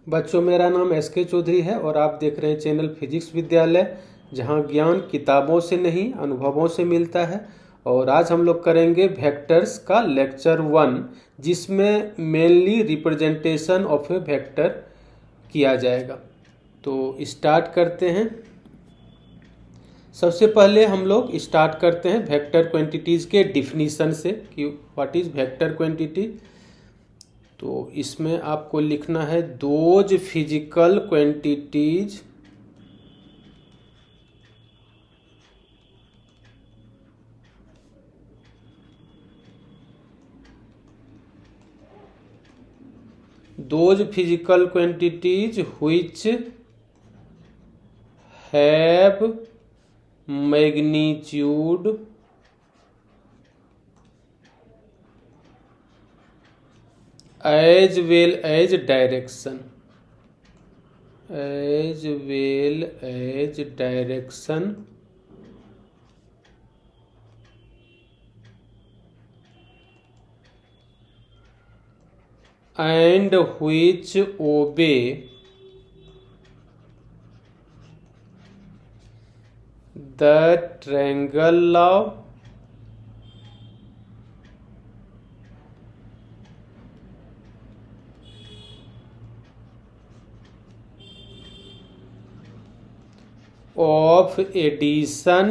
बच्चों, मेरा नाम एस के चौधरी है और आप देख रहे हैं चैनल फिजिक्स विद्यालय, जहां ज्ञान किताबों से नहीं अनुभवों से मिलता है। और आज हम लोग करेंगे वेक्टर्स का लेक्चर 1, जिसमें mainly representation of a vector किया जाएगा। तो स्टार्ट करते हैं। सबसे पहले हम लोग स्टार्ट करते हैं वेक्टर क्वांटिटीज़ के डिफिनीशन से कि व्हाट इज़ वेक्टर क्वांटिटी। तो इसमें आपको लिखना है those physical quantities which have magnitude as well as direction and which obey the triangle law of addition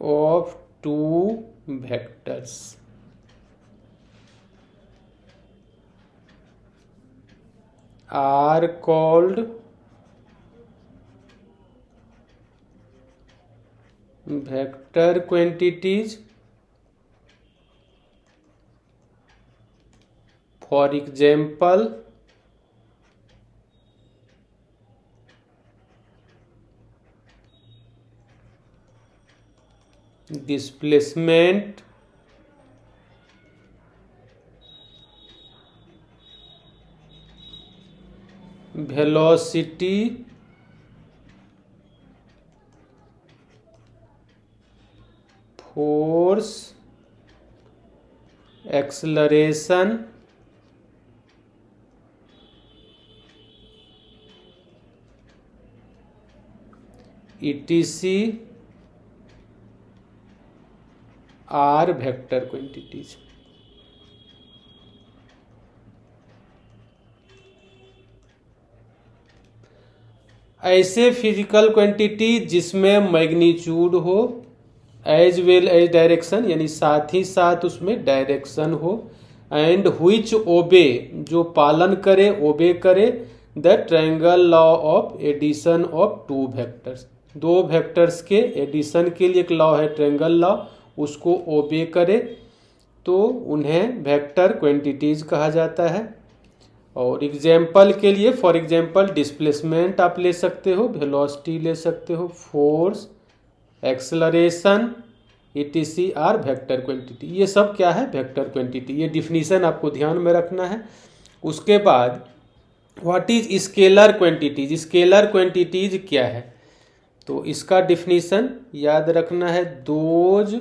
of two vectors are called vector quantities. For example, displacement, velocity, force, acceleration, etc. are vector quantities. ऐसे physical quantity जिसमें magnitude हो as well as direction, यानी साथ ही साथ उसमें direction हो, and which ओबे, जो पालन करे, ओबे करे, the triangle law of addition of two vectors. दो वेक्टर्स के एडिशन के लिए एक लॉ है ट्रायंगल लॉ, उसको ओबे करे तो उन्हें वेक्टर क्वांटिटीज कहा जाता है। और एग्जाम्पल के लिए, फॉर एग्जाम्पल डिस्प्लेसमेंट आप ले सकते हो, वेलोसिटी ले सकते हो, force, acceleration, etc are vector quantity. ये सब क्या है? Vector quantity. ये डिफिनीशन आपको ध्यान में रखना है। उसके बाद what is scalar quantities. Scalar quantities क्या है? तो इसका डिफिनीशन याद रखना है, those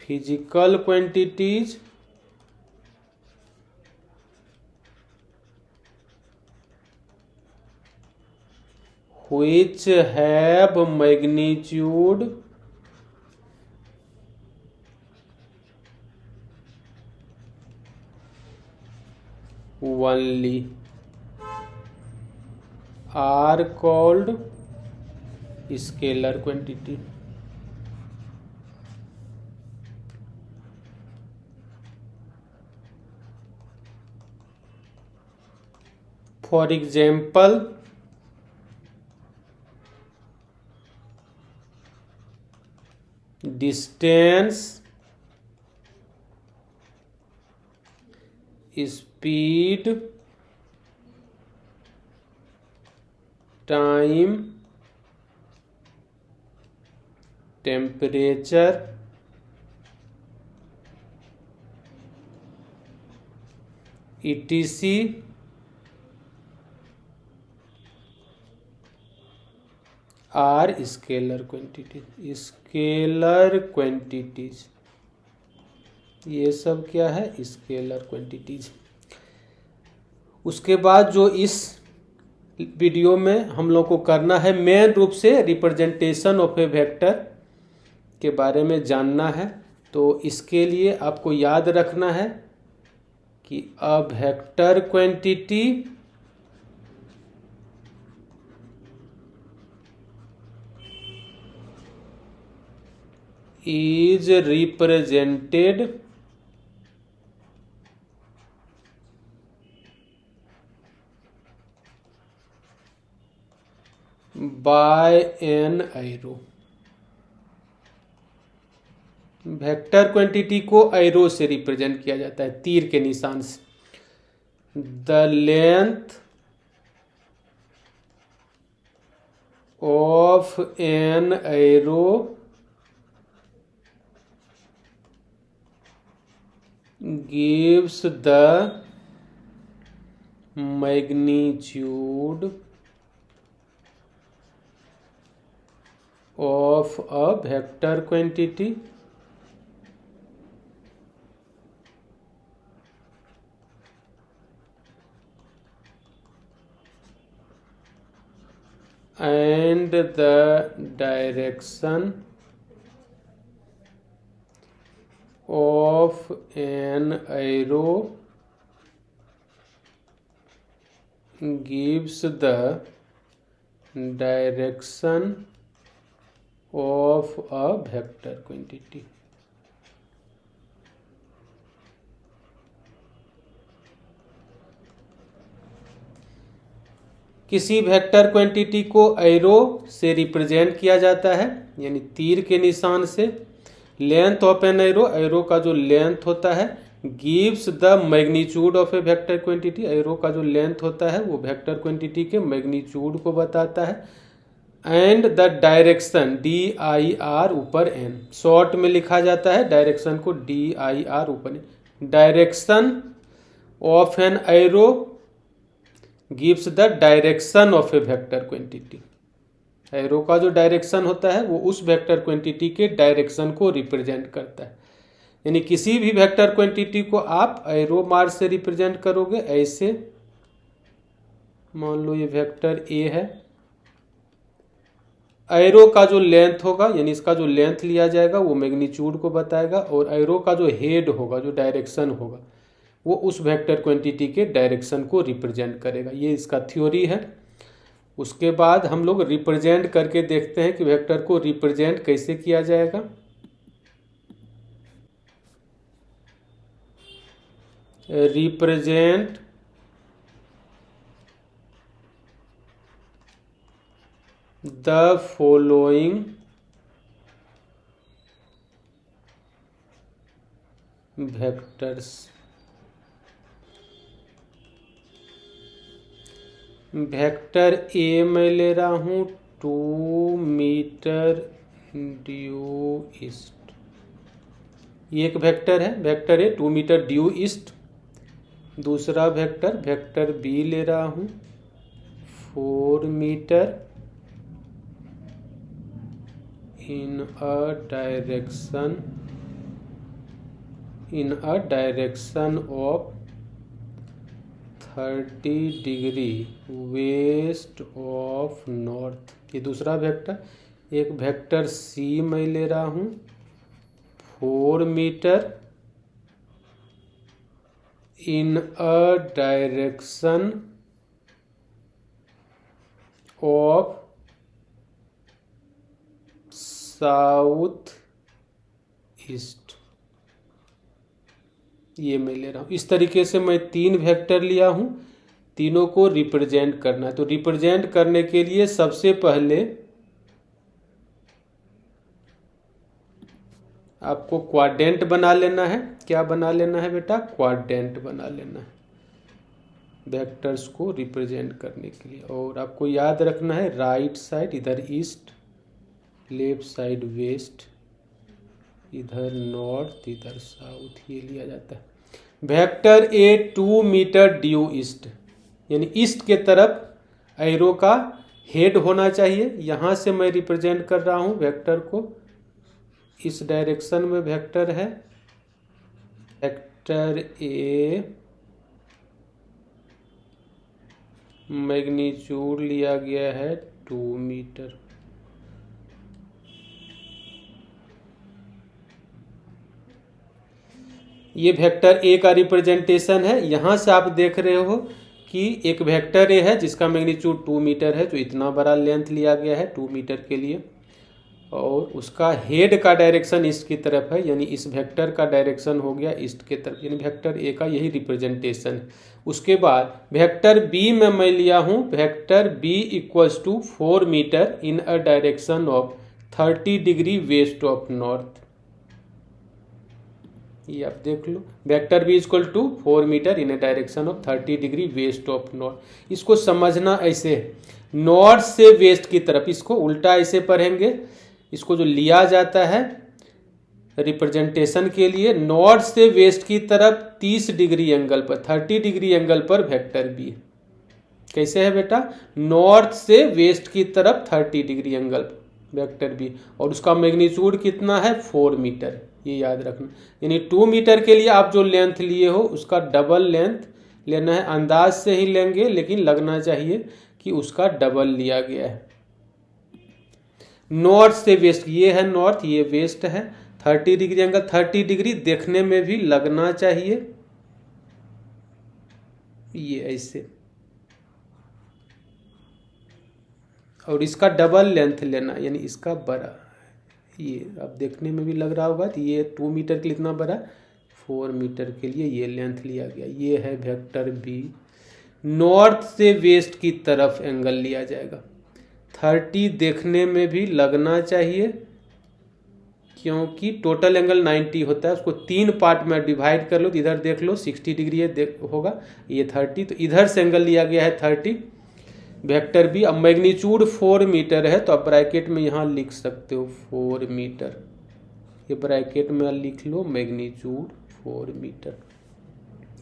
physical quantities which have magnitude only are called scalar quantity. For example, distance, speed, time, temperature, etc are scalar quantities. Scalar quantities ये सब क्या है, स्केलर क्वांटिटीज। उसके बाद जो इस वीडियो में हम लोग को करना है, मेन रूप से रिप्रेजेंटेशन ऑफ ए वेक्टर के बारे में जानना है। तो इसके लिए आपको याद रखना है कि a vector quantity is represented by an arrow। Vector quantity को एरो से रिप्रेजेंट किया जाता है, तीर के निशान से। The length of an arrow gives the magnitude of a vector quantity and the direction of an arrow gives the direction of a vector quantity। किसी वेक्टर क्वांटिटी को एरो से रिप्रेजेंट किया जाता है, यानी तीर के निशान से। Length of an arrow, arrow का जो लेंथ होता है, gives the magnitude of a vector quantity, arrow का जो लेंथ होता है वो वेक्टर क्वांटिटी के मैग्नीट्यूड को बताता है। एंड द डायरेक्शन, DIR ऊपर एन, शॉर्ट में लिखा जाता है डायरेक्शन को DIR ऊपर N. Direction of an arrow gives the direction of a vector quantity. Arrow का जो डायरेक्शन होता है वो उस वेक्टर क्वांटिटी के डायरेक्शन को रिप्रेजेंट करता है। यानी किसी भी वेक्टर क्वांटिटी को आप एरो मार्क से रिप्रेजेंट करोगे। ऐसे मान लो ये वेक्टर ए है, एरो का जो लेंथ होगा, यानी इसका जो लेंथ लिया जाएगा वो मैग्नीट्यूड को बताएगा, और एरो का जो हेड होगा, जो डायरेक्शन होगा, वो उस वेक्टर क्वांटिटी के डायरेक्शन को रिप्रेजेंट करेगा। ये इसका थ्योरी है। उसके बाद हम लोग रिप्रेजेंट करके देखते हैं कि वेक्टर को रिप्रेजेंट कैसे किया जाएगा। Represent the following vectors. Vector A मैं ले रहा हूं 2 मीटर ड्यू ईस्ट। ये एक वेक्टर है, vector A 2 meter due east. दूसरा वेक्टर, वेक्टर बी ले रहा हूं 4 meter in a direction of 30 degree west of north. ये दूसरा वेक्टर। एक वेक्टर सी मैं ले रहा हूं 4 meter in a direction of south east. ये मैं ले रहा हूं। इस तरीके से मैं 3 वेक्टर लिया हूं, तीनों को रिप्रेजेंट करना है। तो रिप्रेजेंट करने के लिए सबसे पहले आपको क्वाड्रेंट बना लेना है। क्या बना लेना है बेटा? क्वाड्रेंट बना लेना है वेक्टर्स को रिप्रेजेंट करने के लिए। और आपको याद रखना है राइट साइड इधर ईस्ट, लेफ्ट साइड वेस्ट, इधर नॉर्थ, इधर साउथ, ये लिया जाता है। Vector A 2 meter due east, यानी ईस्ट के तरफ एरो का हेड होना चाहिए। यहां से मैं रिप्रेजेंट कर रहा हूं वेक्टर को। इस डायरेक्शन में वेक्टर है वेक्टर ए मैग्नीट्यूड लिया गया है 2 मीटर। ये वेक्टर ए का रिप्रेजेंटेशन है। यहाँ से आप देख रहे हो कि एक वेक्टर ए है जिसका मैग्नीट्यूड 2 मीटर है, जो इतना बड़ा लेंथ लिया गया है 2 मीटर के लिए, और उसका हेड का डायरेक्शन ईस्ट की तरफ है, यानी इस वेक्टर का डायरेक्शन हो गया ईस्ट की तरफ, यानी वेक्टर ए का यही रिप्रेजेंटेशन है। उसके बाद वेक्टर बी में मैं लिया हूँ vector B equals to 4 meter in a direction of 30 degree west of north. ये आप देख लो, vector B equal to 4 meter in a direction of 30 degree west of north. इसको समझना ऐसे, नॉर्थ से वेस्ट की तरफ, इसको उल्टा ऐसे पढ़ेंगे। इसको जो लिया जाता है रिप्रेजेंटेशन के लिए, नॉर्थ से वेस्ट की तरफ 30 डिग्री एंगल पर, 30 डिग्री एंगल पर वेक्टर बी। कैसे है बेटा? नॉर्थ से वेस्ट की तरफ 30 डिग्री एंगल वेक्टर बी, और उसका मैग्नीट्यूड कितना है? 4 मीटर। ये याद रखना, यानी 2 मीटर के लिए आप जो लेंथ लिए हो उसका डबल लेंथ लेना है। अंदाज से ही लेंगे, लेकिन लगना चाहिए कि उसका डबल लिया गया है। नॉर्थ से वेस्ट, ये है नॉर्थ, ये वेस्ट है, 30 डिग्री एंगल, 30 डिग्री देखने में भी लगना चाहिए, ये ऐसे, और इसका डबल लेंथ लेना, यानी इसका बड़ा, ये अब देखने में भी लग रहा होगा तो ये 2 मीटर के लिए इतना बड़ा, 4 मीटर के लिए ये लेंथ लिया गया। ये है वेक्टर बी। नॉर्थ से वेस्ट की तरफ एंगल लिया जाएगा, 30 देखने में भी लगना चाहिए, क्योंकि टोटल एंगल 90 होता है। उसको 3 पार्ट में डिवाइड कर लो, तो इधर देख लो 60 डिग्री होगा, ये 30, तो इधर से एंगल लिया गया है 30, वेक्टर बी। अब मैग्नीट्यूड 4 मीटर है, तो आप ब्रैकेट में यहाँ लिख सकते हो 4 मीटर, ये ब्रैकेट में लिख लो मैग्नीट्यूड 4 मीटर।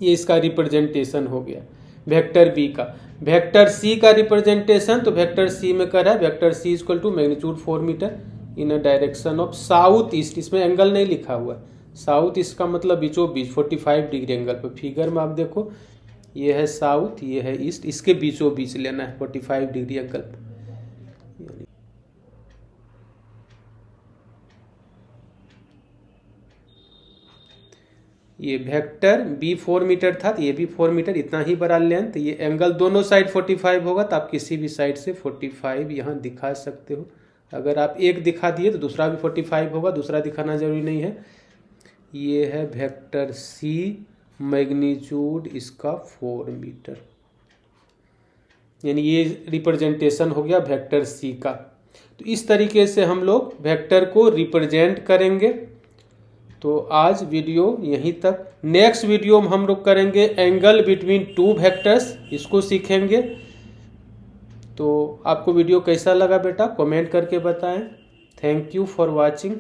ये इसका रिप्रेजेंटेशन हो गया वेक्टर बी का। वेक्टर सी का रिप्रेजेंटेशन, तो वेक्टर सी में कर रहा है vector C equal to magnitude 4 meter in a direction of south east. इसमें एंगल नहीं लिखा हुआ है, साउथ ईस्ट का मतलब बीचों बीच 45 डिग्री एंगल पर। फिगर में आप देखो, ये है साउथ, ये है ईस्ट, इसके बीचों बीच लेना है 45 डिग्री एंगल पर। ये वेक्टर बी 4 मीटर था, तो ये भी 4 मीटर, इतना ही बड़ा लेंथ। ये एंगल दोनों साइड 45 होगा, तो आप किसी भी साइड से 45 यहाँ दिखा सकते हो। अगर आप एक दिखा दिए तो दूसरा भी 45 होगा, दूसरा दिखाना जरूरी नहीं है। ये है वेक्टर सी, मैग्नीट्यूड इसका 4 मीटर, यानी ये रिप्रेजेंटेशन हो गया वेक्टर सी का। तो इस तरीके से हम लोग वेक्टर को रिप्रेजेंट करेंगे। तो आज वीडियो यहीं तक। नेक्स्ट वीडियो में हम लोग करेंगे एंगल बिटवीन 2 वेक्टर्स, इसको सीखेंगे। तो आपको वीडियो कैसा लगा बेटा, कमेंट करके बताएं। Thank you for watching.